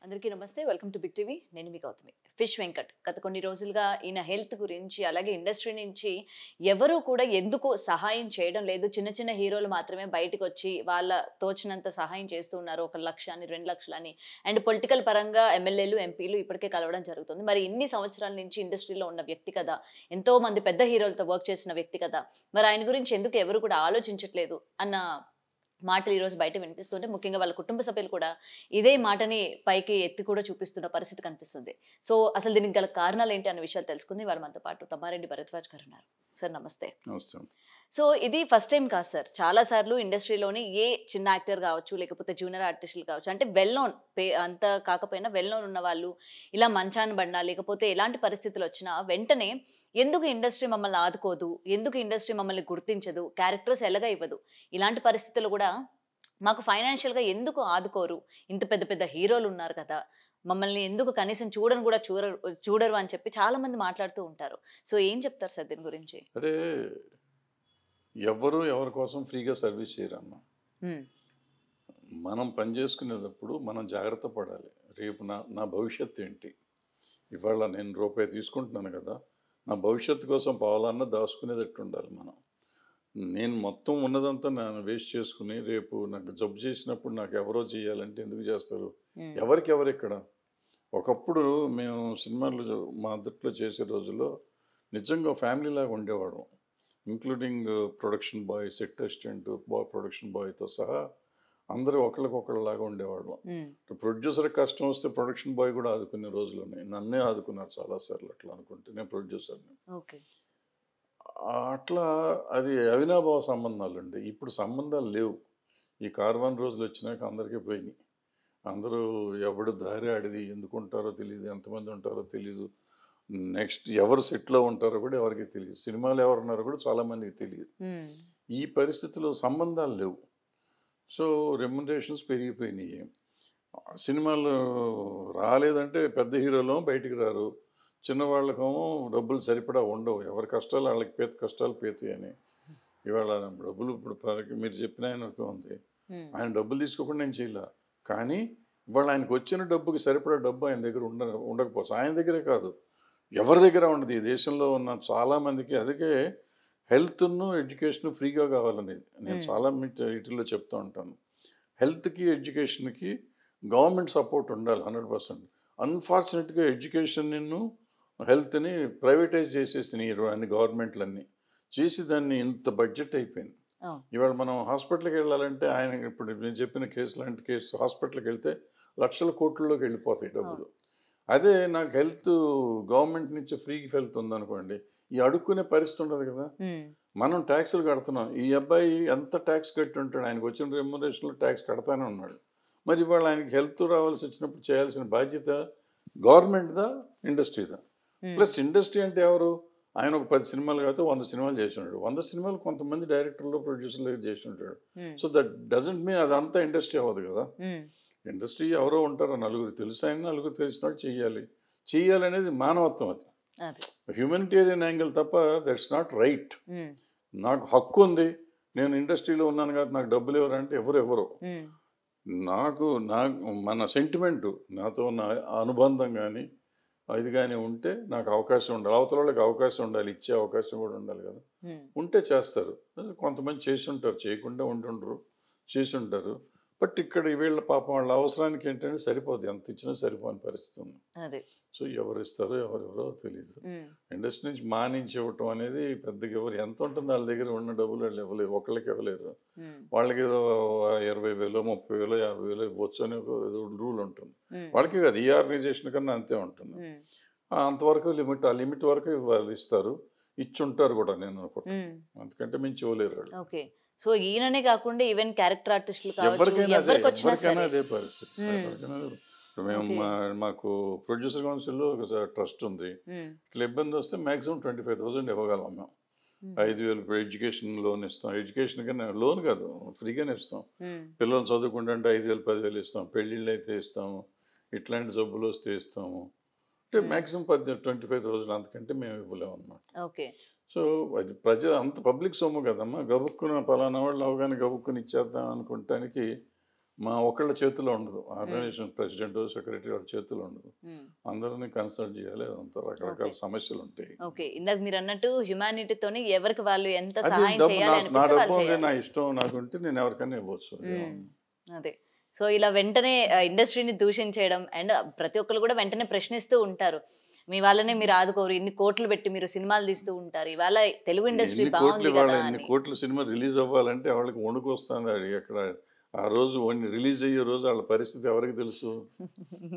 అందరికీ నమస్తే. Welcome to big TV. నేను మీ గౌతమి. ఫిష్ వెంకట్ గత కొన్ని రోజులుగా ఈయన హెల్త్ గురించి అలాగే ఇండస్ట్రీ నుంచి ఎవరూ కూడా ఎందుకు సహాయం చేయడం లేదు. చిన్న చిన్న హీరోలు మాత్రమే బయటకు వచ్చి వాళ్ళ తోచినంత సహాయం చేస్తూ ఉన్నారు. 1 లక్ష అని 2 లక్షలని అండ్ పొలిటికల్ పరంగా ఎమ్మెల్యేలు ఎంపీలు ఇప్పటికే కలవడం జరుగుతుంది. మరి ఇన్ని సంవత్సరాల నుంచి ఇండస్ట్రీలో ఉన్న వ్యక్తి కదా, ఎంతో మంది పెద్ద హీరోలతో వర్క్ చేసిన వ్యక్తి కదా, మరి ఆయన గురించి ఎందుకు ఎవరు కూడా ఆలోచించట్లేదు అన్న మాటలు ఈరోజు బయట వినిపిస్తుంటే, ముఖ్యంగా వాళ్ళ కుటుంబ సభ్యులు కూడా ఇదే మాటని పైకి ఎత్తి కూడా చూపిస్తున్న పరిస్థితి కనిపిస్తుంది. సో అసలు దీనికి గల కారణాలు ఏంటి అనే విషయాలు తెలుసుకుంది వాళ్ళు మనతో పాటు తమ్మారెడ్డి భరద్వాజ్ గారు ఉన్నారు. సార్ నమస్తే. నమస్తే. సో ఇది ఫస్ట్ టైం కాదు సార్. చాలా సార్లు ఇండస్ట్రీలోని ఏ చిన్న యాక్టర్ కావచ్చు, లేకపోతే జూనియర్ ఆర్టిస్టులు కావచ్చు, అంటే వెల్ నోన్ అంత కాకపోయినా వెల్ నోన్ ఉన్న వాళ్ళు ఇలా మంచాన పడినా లేకపోతే ఎలాంటి పరిస్థితులు వచ్చినా వెంటనే ఎందుకు ఇండస్ట్రీ మమ్మల్ని ఆదుకోదు, ఎందుకు ఇండస్ట్రీ మమ్మల్ని గుర్తించదు, క్యారెక్టర్స్ ఎలాగా ఇవ్వదు, ఇలాంటి పరిస్థితులు కూడా మాకు ఫైనాన్షియల్గా ఎందుకు ఆదుకోరు, ఇంత పెద్ద పెద్ద హీరోలు ఉన్నారు కదా, మమ్మల్ని ఎందుకు కనీసం చూడను కూడా చూడరు అని చెప్పి చాలా మంది మాట్లాడుతూ ఉంటారు. సో ఏం చెప్తారు సార్ దీని గురించి? అంటే ఎవరి కోసం ఫ్రీగా సర్వీస్ చేయరమ్మా. మనం పని చేసుకునేటప్పుడు మనం జాగ్రత్త పడాలి. రేపు నా భవిష్యత్తు ఏంటి, ఇవాళ నేను రూపాయి తీసుకుంటున్నాను కదా, నా భవిష్యత్తు కోసం పావాలన్నా దాచుకునేటట్టు ఉండాలి మనం. నేను మొత్తం ఉన్నదంతా నేను వేస్ట్ చేసుకుని రేపు నాకు జబ్బు చేసినప్పుడు నాకు ఎవరో చేయాలంటే ఎందుకు చేస్తారు? ఎవరికి ఇక్కడ ఒకప్పుడు మేము సినిమాలు మా అద్దట్లో చేసే రోజుల్లో నిజంగా ఫ్యామిలీ లాగా ఉండేవాళ్ళం. Including production boy, set assistant, production బాయ్తో సహా అందరూ ఒకళ్ళకొకళ్ళలాగా ఉండేవాళ్ళం. ప్రొడ్యూసర్ కష్టం వస్తే ప్రొడక్షన్ బాయ్ కూడా ఆదుకునే రోజులు ఉన్నాయి. నన్నే ఆదుకున్నారు చాలాసార్లు. అట్లా అనుకుంటే నేను ప్రొడ్యూసర్ని. అట్లా అది అవినాభావ సంబంధాలు అండి. ఇప్పుడు సంబంధాలు లేవు. ఈ కార్వాన్ రోజులు వచ్చినాక అందరికీ పోయినాయి. అందరూ ఎవడు దారి ఆడిది, ఎందుకు ఉంటారో తెలియదు, ఎంతమంది ఉంటారో తెలీదు, నెక్స్ట్ ఎవరు సెట్లో ఉంటారో కూడా ఎవరికి తెలియదు, సినిమాలు ఎవరున్నారో కూడా చాలామందికి తెలియదు. ఈ పరిస్థితిలో సంబంధాలు లేవు. సో రెమ్యునరేషన్స్ పెరిగిపోయినాయి. సినిమాలు రాలేదంటే పెద్ద హీరోలు బయటికి రారు, చిన్నవాళ్ళకేమో డబ్బులు సరిపడా ఉండవు. ఎవరి కష్టాలు వాళ్ళకి కష్టాలు పేతాయని. ఇవాళ డబ్బులు ఇప్పుడు మీరు చెప్పిన ఆయనకు ఉంది, ఆయన డబ్బులు తీసుకోకుండా నేను చేయలే, కానీ ఇవాళ ఆయనకు వచ్చిన డబ్బుకి సరిపడా డబ్బు ఆయన దగ్గర ఉండకపోవచ్చు. ఆయన దగ్గరే కాదు, ఎవరి దగ్గర ఉండదు. ఈ దేశంలో ఉన్న చాలామందికి. అందుకే హెల్త్ను ఎడ్యుకేషన్ ఫ్రీగా కావాలనేది నేను చాలా వీటిల్లో చెప్తూ ఉంటాను. హెల్త్కి ఎడ్యుకేషన్కి గవర్నమెంట్ సపోర్ట్ ఉండాలి 100%. అన్ఫార్చునేట్గా ఎడ్యుకేషన్ హెల్త్ని ప్రైవేటైజ్ చేసేసినాయి అన్ని గవర్నమెంట్లన్నీ చేసి దాన్ని ఇంత బడ్జెట్ అయిపోయింది. ఇవాళ మనం హాస్పిటల్కి వెళ్ళాలంటే ఆయన ఇప్పుడు నేను చెప్పిన కేసు లాంటి కేసు హాస్పిటల్కి వెళ్తే లక్షల కోట్లలోకి వెళ్ళిపోతాయి డబ్బులు. అదే నాకు హెల్త్ గవర్నమెంట్ నుంచి ఫ్రీ హెల్త్ ఉందనుకోండి, ఈ అడుక్కునే పరిస్థితి ఉండదు కదా. మనం ట్యాక్సులు కడుతున్నాం. ఈ అబ్బాయి ఎంత ట్యాక్స్ కట్టి ఉంటాడు, ఆయనకు వచ్చిన రెమ్యునరేషన్లో ట్యాక్స్ కడతానే ఉన్నాడు. మరి ఇవాళ ఆయనకి హెల్త్ రావాల్సి వచ్చినప్పుడు చేయాల్సిన బాధ్యత గవర్నమెంట్దా, ఇండస్ట్రీదా? ప్లస్ ఇండస్ట్రీ అంటే ఎవరు? ఆయన ఒక 10 సినిమాలు కాదు 100 సినిమాలు చేసి ఉంటాడు. 100 సినిమాలు కొంతమంది డైరెక్టర్లు, ప్రొడ్యూసర్లు దగ్గర చేసి ఉంటాడు. సో దట్ డజంట్ మీన్ అదంతా ఇండస్ట్రీ అవ్వదు కదా. ఇండస్ట్రీ ఎవరో ఉంటారో నలుగురు తెలుసు, ఆయన నలుగురు తెలిసినట్టు చెయ్యాలి అనేది మానవత్వం. అది హ్యూమనిటేరియన్ యాంగిల్ తప్ప దట్స్ నాట్ రైట్. నాకు హక్కు ఉంది, నేను ఇండస్ట్రీలో ఉన్నాను కదా, నాకు డబ్బులు ఎవరంటే ఎవరు నాకు మన సెంటిమెంటు, నాతో ఉన్న అనుబంధం కానీ ఇది కానీ ఉంటే నాకు అవకాశం ఉండాలి, అవతల వాళ్ళకి అవకాశం ఉండాలి, ఇచ్చే అవకాశం కూడా ఉండాలి కదా. ఉంటే చేస్తారు. కొంతమంది చేసి ఉంటారు, చేయకుండా ఉంటుండ్రు, చేసి ఉంటారు. బట్ ఇక్కడ వీళ్ళ పాపం వాళ్ళ అవసరానికి ఏంటంటే సరిపోదు, ఎంత ఇచ్చినా సరిపోని పరిస్థితి ఉంది. సో ఎవరు ఇస్తారో ఎవరెవరో తెలియదు. ఇండస్ట్రీ నుంచి మానించి ఇవ్వటం అనేది పెద్దగా ఎవరు ఎంత ఉంటుంది వాళ్ళ దగ్గర ఉన్న డబ్బులు వాళ్ళు ఇవ్వలేరు, ఒకళ్ళకి ఇవ్వలేరు. వాళ్ళకి ఏదో 20,000, 30,000, 50,000 ఇవ్వచ్చు అని ఒక రూల్ ఉంటుంది. వాళ్ళకి కాదు, ఈ ఆర్గనైజేషన్ కన్నా అంతే ఉంటుంది. అంతవరకు లిమిట్, ఆ లిమిట్ వరకు వాళ్ళు ఇస్తారు, ఇచ్చుంటారు కూడా నేను అనుకుంటాను. అంతకంటే మించి ఇవ్వలేరు వాళ్ళు. సో ఈయననే కాకుండా ఈవెన్ క్యారెక్టర్ ఆర్టిస్టులు ఎవరికైనా అదే పరిస్థితి. మేము మాకు ప్రొడ్యూసర్ కౌన్సిల్లో ఒక ట్రస్ట్ ఉంది. ఇట్లా ఇబ్బంది వస్తే మ్యాక్సిమం 25,000 ఇవ్వగలం మేము. 5,000 ఎడ్యుకేషన్ లోన్ ఇస్తాం. ఎడ్యుకేషన్ కన్నా లోన్ కాదు, ఫ్రీగానే ఇస్తాం. పిల్లలు చదువుకుంటే 5,000, 10,000 ఇస్తాం. పెళ్ళిళ్ళు అయితే ఇస్తాము, ఇట్లాంటి జబ్బులు వస్తే ఇస్తాము. అంటే మ్యాక్సిమం 25,000, అంతకంటే మేము ఇవ్వలేము అన్నమాట. సో అది అంత పబ్లిక్ సొమ్ము కదమ్మా. గబుక్కున పలానా వాళ్ళు అవగానే గబుక్కుని ఇచ్చేద్దాం అనుకుంటానికి మా ఒకళ్ళ చేతిలో ఉండదు. ఆర్గనైజేషన్ ప్రెసిడెంట్, సెక్రటరీ వాళ్ళ చేతిలో ఉండదు. ఉమ్. అందరిని కన్సల్ట్ చేయాలి. అదంతా రకరకాల ఓకే. సమస్యలు ఉంటాయి. ఓకే, ఇందాక మీరు అన్నట్టు హ్యుమానిటీతోని ఎవరికి వాళ్ళు ఎంత అది సహాయం డబ్బు చేయాలి నా అనిపిస్తే వాళ్ళు డబ్బు ఉంది, నా చేయాలి. ఇష్టం నాకుంటే నేను ఎవరికైనా ఇవ్వచ్చు. అదే. సో ఇలా వెంటనే ఇండస్ట్రీని దూషించేయడం అండ్ ప్రతి ఒక్కరు కూడా వెంటనే ప్రశ్నిస్తూ ఉంటారు. మీ వాళ్ళనే మీరు ఆదుకోరు, ఇన్ని కోట్లు పెట్టి మీరు సినిమాలు తీస్తూ ఉంటారు, ఇవాళ తెలుగు ఇండస్ట్రీ ఎన్ని కోట్లు బాగుంది ఇవ్వాలి, కదా ఎన్ని అని. కోట్ల సినిమా రిలీజ్ అవ్వాలంటే వాళ్ళకి వణుకు వస్తుంది. అది అక్కడ ఆ రోజు రిలీజ్ అయ్యే రోజు వాళ్ళ పరిస్థితి ఎవరికి తెలుసు?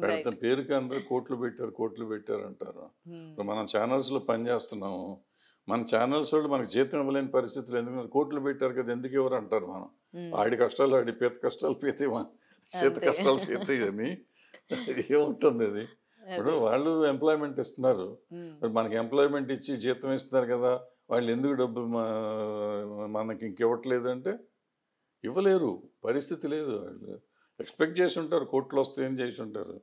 పెడతాం పేరుకి అందరూ కోట్లు పెట్టారు అంటారు. ఇప్పుడు మనం ఛానల్స్లో పనిచేస్తున్నాము, మన ఛానల్స్ వాళ్ళు మనకు జీతం ఇవ్వలేని పరిస్థితులు ఎందుకంటే కోట్లు పెట్టారు కదా ఎందుకు ఎవరు అంటారు. మనం ఆడి కష్టాలు ఆడి పీత కష్టాలు పీతే, సీత కష్టాలు సీత అని ఏముంటుంది అది. ఇప్పుడు వాళ్ళు ఎంప్లాయ్మెంట్ ఇస్తున్నారు, మనకి ఎంప్లాయ్మెంట్ ఇచ్చి జీతం ఇస్తున్నారు కదా, వాళ్ళు ఎందుకు డబ్బు మనకి ఇంకివ్వట్లేదు అంటే ఇవ్వలేరు, పరిస్థితి లేదు. వాళ్ళు ఎక్స్పెక్ట్ చేసి ఉంటారు కోట్లు వస్తాయని చేసి ఉంటారు.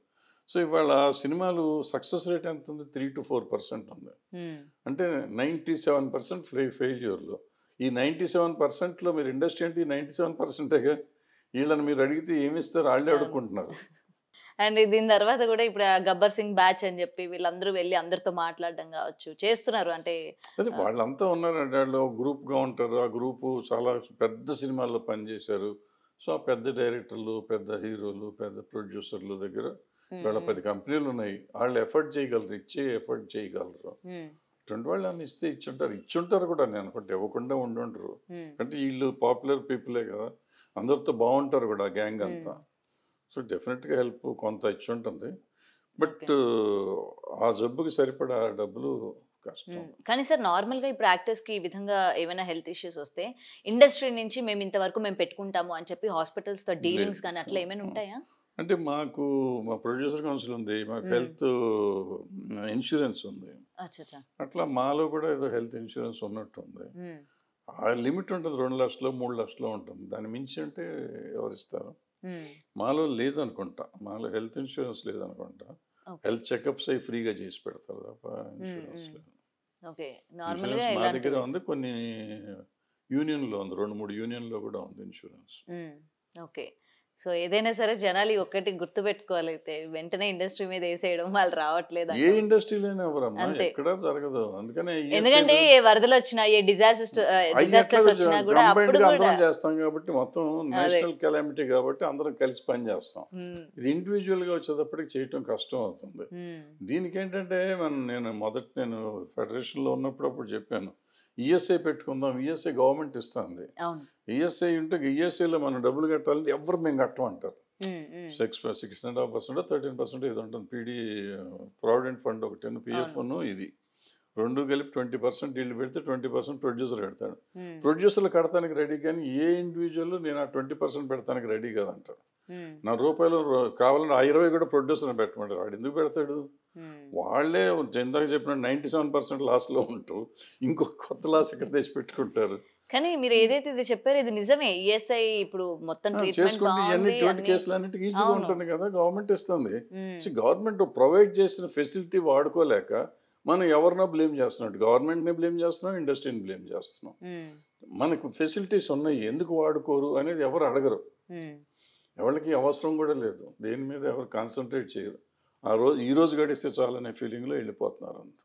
సో ఇవాళ సినిమాలు సక్సెస్ రేట్ ఎంత ఉంది? 3 to 4% ఉంది. అంటే 97% ఫెయిల్యూర్లో. ఈ 97%లో మీరు ఇండస్ట్రీ అంటే 97%గా వీళ్ళని మీరు అడిగితే ఏమి ఇస్తారు? వాళ్ళే అడుక్కుంటున్నారు. అండ్ దీని తర్వాత కూడా ఇప్పుడు గబ్బర్ సింగ్ బ్యాచ్ అని చెప్పి వీళ్ళందరూ వెళ్ళి అందరితో మాట్లాడడం కావచ్చు చేస్తున్నారు. అంటే అదే వాళ్ళంతా ఉన్నారంటే వాళ్ళు గ్రూప్గా ఉంటారు. ఆ గ్రూపు చాలా పెద్ద సినిమాల్లో పనిచేశారు. సో ఆ పెద్ద డైరెక్టర్లు, పెద్ద హీరోలు, పెద్ద ప్రొడ్యూసర్లు దగ్గర వాళ్ళ 10 కంపెనీలు ఉన్నాయి. వాళ్ళు ఎఫర్ట్ చేయగలరు, ఎఫర్ట్ చేయగలరు. అటువంటి వాళ్ళు అని ఇచ్చుంటారు కూడా. నేను అనుకుంటే ఇవ్వకుండా ఉండుంటారు. అంటే వీళ్ళు పాపులర్ పీపులే కదా, అందరితో బాగుంటారు కూడా గ్యాంగ్ అంతా. సో డెఫినెట్గా హెల్ప్ కొంత ఇచ్చి ఉంటుంది. బట్ ఆ జబ్బుకి సరిపడా డబ్బులు కష్టం. కానీ సార్ నార్మల్గా ఇప్పుడు యాక్టర్స్కి ఈ విధంగా ఏమైనా హెల్త్ ఇష్యూస్ వస్తే ఇండస్ట్రీ నుంచి మేము ఇంతవరకు మేము పెట్టుకుంటాము అని చెప్పి హాస్పిటల్స్తో డీలింగ్స్ కానీ అట్లా ఏమైనా ఉంటాయా? అంటే మాకు మా ప్రొడ్యూసర్ కౌన్సిల్ ఉంది, మాకు హెల్త్ ఇన్సూరెన్స్ ఉంది. అట్లా మాలో కూడా ఏదో హెల్త్ ఇన్సూరెన్స్ ఉన్నట్టు ఉంది. ఆ లిమిట్ ఉంటుంది, 2 లక్షలు 3 లక్షలు ఉంటుంది. దాన్ని మించి అంటే ఎవరు ఇస్తారు? మాలో లేదనుకుంటా, మాలో హెల్త్ ఇన్సూరెన్స్ లేదనుకుంటా. హెల్త్ చెకప్స్ అవి ఫ్రీగా చేసి పెడతారు తప్ప ఇన్సూరెన్స్ లేదు. మా దగ్గర ఉంది, కొన్ని యూనియన్లో ఉంది, 2-3 యూనియన్లో కూడా ఉంది ఇన్సూరెన్స్. ఓకే. సో ఏదైనా సరే జనాలు ఒక్కటి గుర్తు పెట్టుకోవాలైతే వెంటనే ఇండస్ట్రీ మీద వేసేయడం వాళ్ళు రావట్లేదు. ఏ ఇండస్ట్రీలోనే ఎవరమ్మా ఎక్కడ జరగదు. అందుకనే ఎందుకంటే ఏ వరదలు వచ్చినా ఏ డిజాస్టర్స్ వచ్చినా కూడా అప్పుడు అందరం చేస్తాం కాబట్టి, మొత్తం నేషనల్ కెలామిటీ కాబట్టి అందరం కలిసి పని చేస్తాం. ఇది ఇండివిజువల్ గా వచ్చేటప్పటికి చేయటం కష్టం అవుతుంది. దీనికి ఏంటంటే నేను ఫెడరేషన్ లో ఉన్నప్పుడు అప్పుడు చెప్పాను, ఈఎస్ఐ పెట్టుకుందాం. ఈఎస్ఐ గవర్నమెంట్ ఇస్తుంది. ఈఎస్ఐ ఉంటే ఈఎస్ఐలో మనం డబ్బులు కట్టాలంటే ఎవరు మేము కట్టమంటారు. 6.5% 13% ఇది ఉంటుంది. పీడీ ప్రావిడెంట్ ఫండ్ ఒకటి, పిఎఫ్ ఇది 2 కలిపి 20% వీళ్ళు పెడితే 20% ప్రొడ్యూసర్ కడతాడు. ప్రొడ్యూసర్లు కడతానికి రెడీ, కానీ ఏ ఇండివిజువల్ నేను ఆ 20% పెడతానికి రెడీ కాదంటాడు. ₹4 కావాలంటే 20 కూడా ప్రొడ్యూసర్ పెట్టమంటారు. వాడు ఎందుకు పెడతాడు? వాళ్ళే ఇందాక చెప్పిన 97% లాస్లో ఉంటూ ఇంకో కొత్త లాస్ ఇక్కడ తెచ్చి పెట్టుకుంటారు. కానీ మీరు ఏదైతే ఇది చెప్పారో ఇది నిజమే. ఈఎస్ఐ ఇప్పుడు మొత్తం చేసుకుంటే ఇవన్నీ 20 కేసులు అన్నిటికీ ఈజీగా ఉంటుంది కదా, గవర్నమెంట్ ఇస్తుంది. గవర్నమెంట్ ప్రొవైడ్ చేసిన ఫెసిలిటీ వాడుకోలేక మనం ఎవరినో బ్లేమ్ చేస్తున్నాం, గవర్నమెంట్ని బ్లేమ్ చేస్తున్నాం, ఇండస్ట్రీని బ్లేమ్ చేస్తున్నాం. మనకు ఫెసిలిటీస్ ఉన్నాయి, ఎందుకు వాడుకోరు అనేది ఎవరు అడగరు. ఎవరికి అవసరం కూడా లేదు, దేని మీద ఎవరు కాన్సన్ట్రేట్ చేయరు. ఈ రోజు గడిస్తే చాలనే ఫీలింగ్లో వెళ్ళిపోతున్నారు అంత.